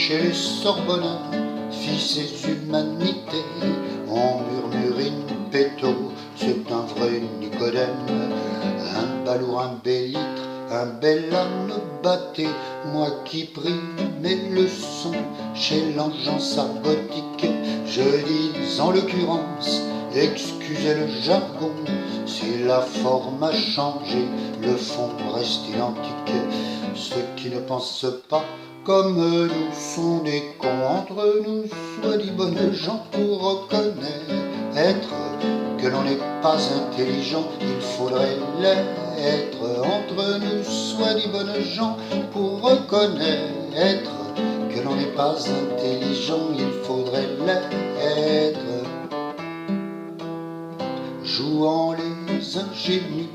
chez les Sorbonnins, fils et humanité, on murmure in petto, c'est un vrai Nicodème, un balourd, un bel litre, un bel âne batté, moi qui pris mes leçons chez l'engeance argotique, je dis en l'occurrence, excusez le jargon, si la forme a changé, le fond reste identique. Ceux qui ne pensent pas comme nous sont des cons, entre nous soit dit bonnes gens pour reconnaître que l'on n'est pas intelligent, il faudrait l'être. Entre nous soit dit bonnes gens pour reconnaître que l'on n'est pas intelligent, il faudrait l'être. Jouant les ingénus,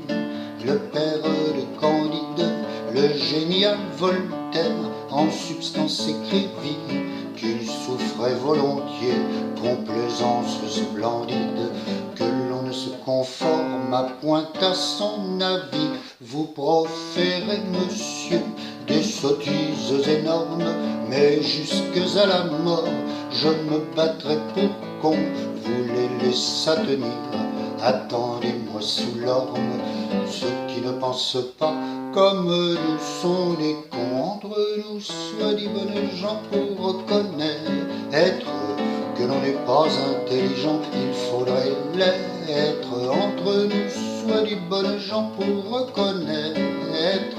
le père de Candide, le génial Voltaire, en substance écrivit qu'il souffrait volontiers, complaisance splendide, que l'on ne se conforme à point à son avis. Vous proférez, monsieur, des sottises énormes, mais jusque à la mort, je me battrai pour qu'on vous les laisse tenir. Attendez-moi sous l'orme, ceux qui ne pensent pas comme nous sont des cons, entre nous soit dit bonnes gens pour reconnaître que l'on n'est pas intelligent, il faudrait l'être. Entre nous soit dit bonnes gens pour reconnaître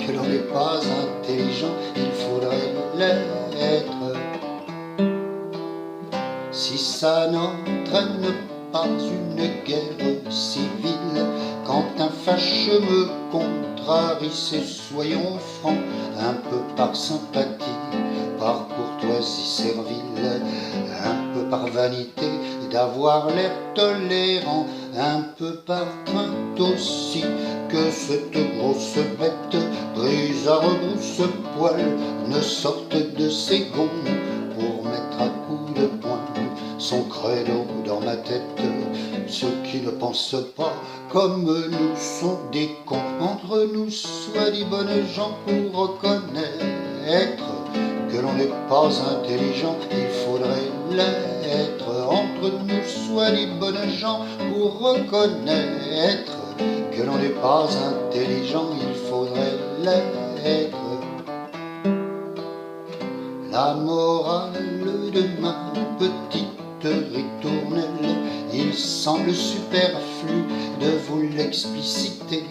que l'on n'est pas intelligent, il faudrait l'être. Si ça n'entraîne pas une guerre civile, quand un fâcheux me contrarie, c'est, soyons francs, un peu par sympathie, par courtoisie servile, un peu par vanité d'avoir l'air tolérant, un peu par crainte aussi que cette grosse bête prise à rebrousse-poil ne sorte de ses gonds pour mettre à coups de poing son credo dans ma tête. Ceux qui ne pensent pas comme nous sont des cons, entre nous soit dit bonnes gens pour reconnaître que l'on n'est pas intelligent, il faudrait l'être. Entre nous soit dit bonnes gens pour reconnaître que l'on n'est pas intelligent, il faudrait l'être. La morale de ma petite ritournelle, il semble superflu de vous l'expliciter.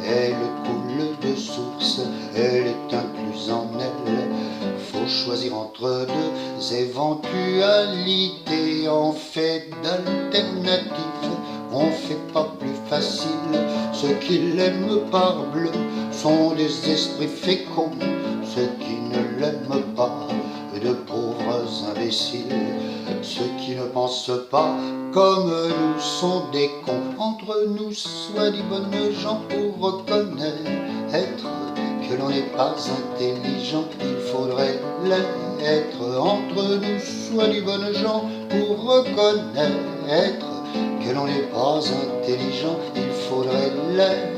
Elle coule de source, elle est incluse en elle. Faut choisir entre deux éventualités. En fait d'alternatives, on fait pas plus facile. Ceux qui l'aiment parbleu sont des esprits féconds, ceux qui ne l'aiment pas, de pauvres imbéciles. Ceux qui ne pensent pas comme nous sont des cons, entre nous soit dit bonnes gens pour reconnaître que l'on n'est pas intelligent, il faudrait l'être. Entre nous soit dit bonnes gens pour reconnaître que l'on n'est pas intelligent, il faudrait l'être.